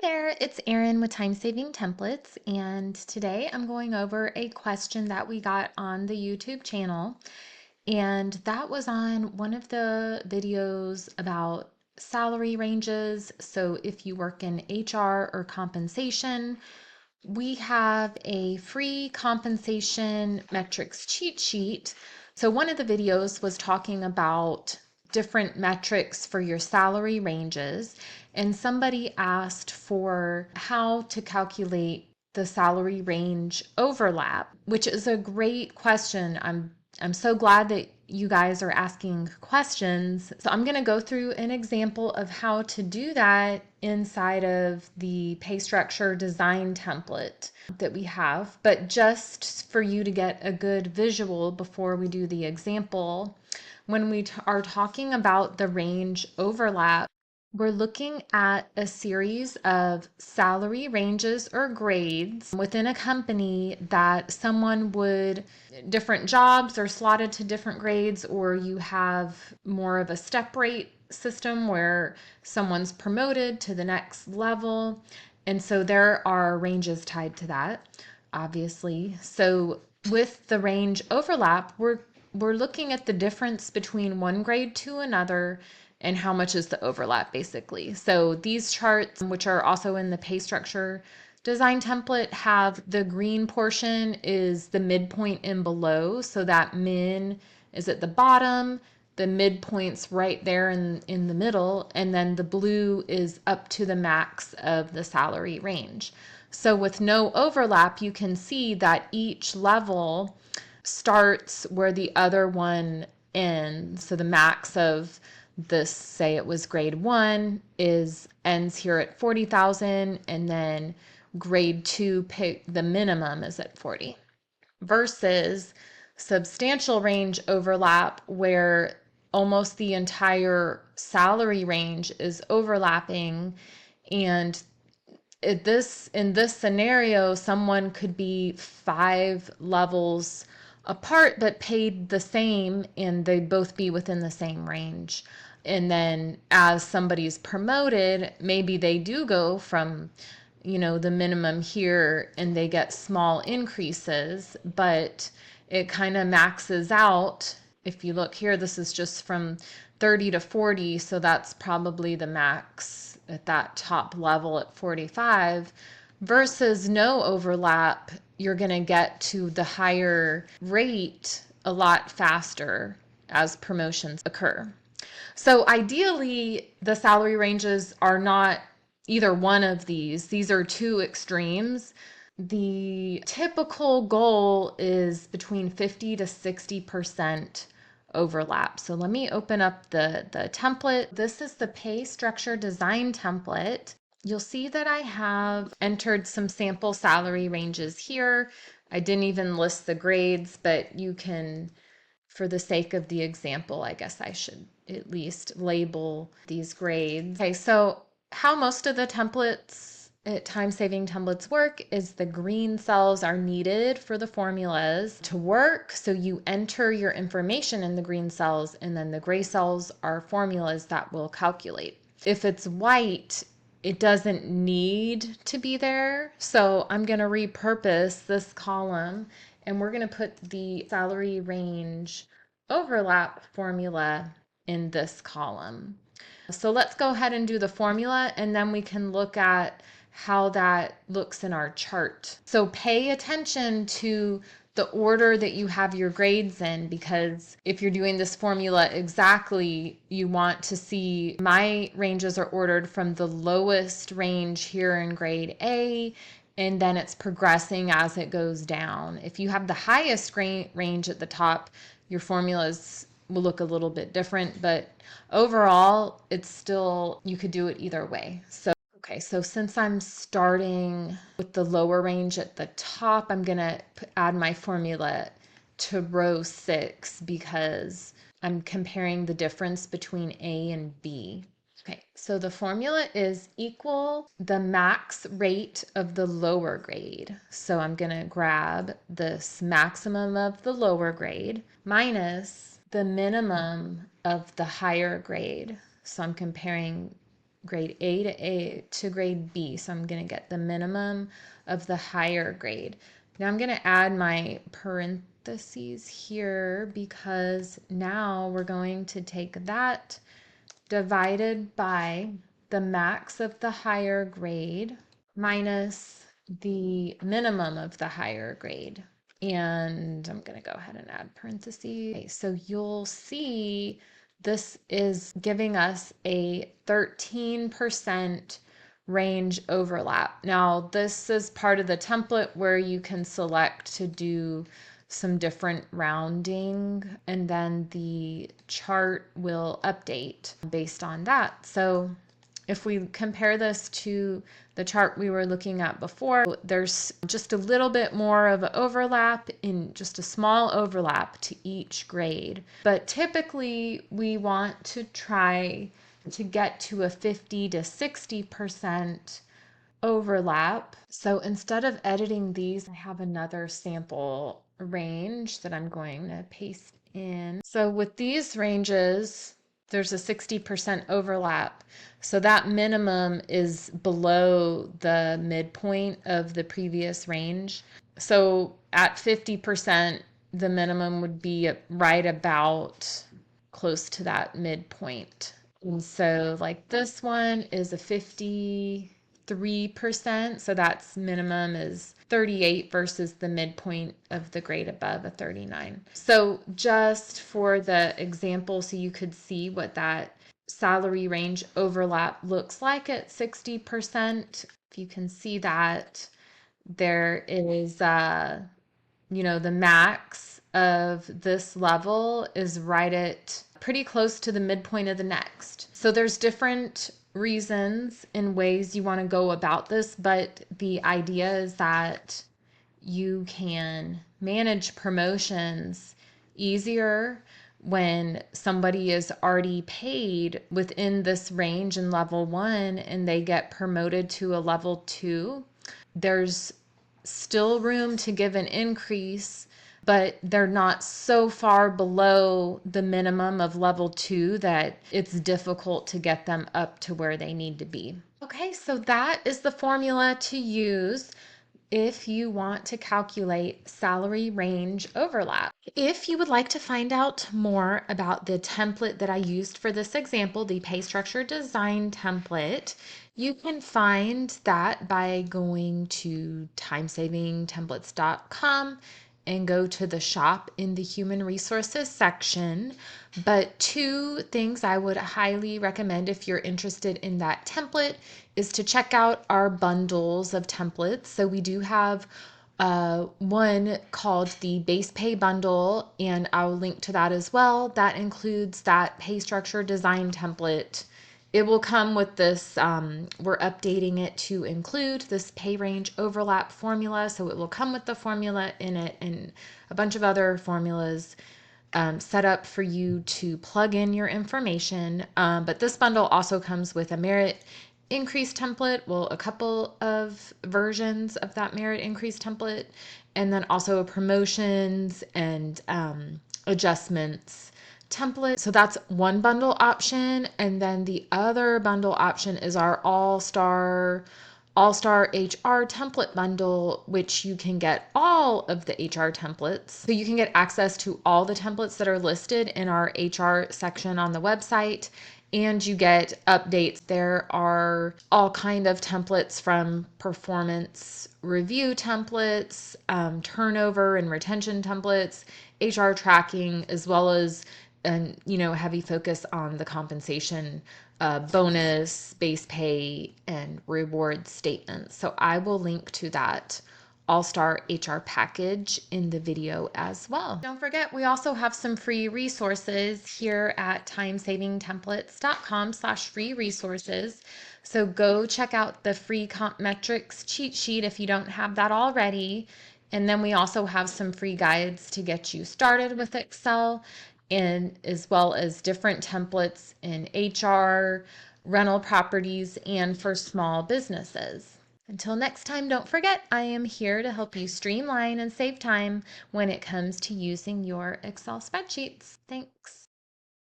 There, it's Erin with Time Saving Templates, and today I'm going over a question that we got on the YouTube channel, and that was on one of the videos about salary ranges. So if you work in HR or compensation, we have a free compensation metrics cheat sheet. So one of the videos was talking about different metrics for your salary ranges, and somebody asked for how to calculate the salary range overlap, which is a great question. I'm so glad that you guys are asking questions. So I'm going to go through an example of how to do that inside of the pay structure design template that we have. But just for you to get a good visual before we do the example, when we are talking about the range overlap, we're looking at a series of salary ranges or grades within a company that someone would, different jobs are slotted to different grades, or you have more of a step rate system where someone's promoted to the next level. And so there are ranges tied to that, obviously. So with the range overlap, we're looking at the difference between one grade to another and how much is the overlap, basically. So these charts, which are also in the pay structure design template, have the green portion is the midpoint and below. So that min is at the bottom, the midpoint's right there in the middle, and then the blue is up to the max of the salary range. So with no overlap, you can see that each level starts where the other one ends. So the max of this, say it was grade 1, ends here at 40,000, and then grade 2 the minimum is at 40, versus substantial range overlap where almost the entire salary range is overlapping. And in this scenario, someone could be 5 levels apart but paid the same, and they both be within the same range. And then as somebody's promoted, maybe they do go from the minimum here and they get small increases, but it kind of maxes out. If you look here, this is just from 30 to 40, so that's probably the max at that top level at 45, versus no overlap. You're going to get to the higher rate a lot faster as promotions occur. So ideally, the salary ranges are not either one of these. These are two extremes. The typical goal is between 50 to 60% overlap. So let me open up the template. This is the pay structure design template. You'll see that I have entered some sample salary ranges here. I didn't even list the grades, but you can, for the sake of the example, I guess I should at least label these grades. Okay, so how most of the templates, time-saving templates work is the green cells are needed for the formulas to work. So you enter your information in the green cells, and then the gray cells are formulas that will calculate. If it's white, it doesn't need to be there. So I'm going to repurpose this column, and we're going to put the salary range overlap formula in this column. So let's go ahead and do the formula, and then we can look at how that looks in our chart. So pay attention to the order that you have your grades in, because if you're doing this formula exactly, you want to see my ranges are ordered from the lowest range here in grade A, and then it's progressing as it goes down. If you have the highest range at the top, your formulas will look a little bit different, but overall, it's still, you could do it either way. Okay, so since I'm starting with the lower range at the top, I'm going to add my formula to row 6 because I'm comparing the difference between A and B. Okay, so the formula is equal the max rate of the lower grade. So I'm going to grab this maximum of the lower grade minus the minimum of the higher grade. So I'm comparing grade A to grade B. So I'm going to get the minimum of the higher grade. Now I'm going to add my parentheses here because now we're going to take that divided by the max of the higher grade minus the minimum of the higher grade. And I'm going to go ahead and add parentheses. Okay, so you'll see this is giving us a 13% range overlap. Now, this is part of the template where you can select to do some different rounding, and then the chart will update based on that. So if we compare this to the chart we were looking at before, there's just a little bit more of an overlap, in just a small overlap to each grade. But typically we want to try to get to a 50 to 60% overlap. So instead of editing these, I have another sample range that I'm going to paste in. So with these ranges, there's a 60% overlap. So that minimum is below the midpoint of the previous range. So at 50%, the minimum would be right about close to that midpoint. And so like this one is a 53%. So that's minimum is 38 versus the midpoint of the grade above, a 39. So just for the example, so you could see what that salary range overlap looks like at 60%. If you can see that, there is the max of this level is right at pretty close to the midpoint of the next. So there's different reasons and ways you want to go about this, but the idea is that you can manage promotions easier when somebody is already paid within this range in level 1 and they get promoted to a level 2. There's still room to give an increase, but they're not so far below the minimum of level 2 that it's difficult to get them up to where they need to be. Okay, so that is the formula to use if you want to calculate salary range overlap. If you would like to find out more about the template that I used for this example, the pay structure design template, you can find that by going to timesavingtemplates.com and go to the shop in the human resources section. But two things I would highly recommend if you're interested in that template is to check out our bundles of templates. So we do have one called the base pay bundle, and I'll link to that as well. That includes that pay structure design template. It will come with this, we're updating it to include this pay range overlap formula. So it will come with the formula in it and a bunch of other formulas set up for you to plug in your information. But this bundle also comes with a merit increase template, well, a couple of versions of that merit increase template, and then also a promotions and adjustments template. So that's one bundle option. And then the other bundle option is our all-star HR template bundle, which you can get all of the HR templates. So you can get access to all the templates that are listed in our HR section on the website, and you get updates. There are all kind of templates, from performance review templates, turnover and retention templates, HR tracking, as well as heavy focus on the compensation, bonus, base pay, and reward statements. So I will link to that All-Star HR package in the video as well. Don't forget, we also have some free resources here at timesavingtemplates.com/free resources. So go check out the free comp metrics cheat sheet if you don't have that already. And then we also have some free guides to get you started with Excel, and as well as different templates in HR, rental properties, and for small businesses. Until next time, don't forget, I am here to help you streamline and save time when it comes to using your Excel spreadsheets. Thanks.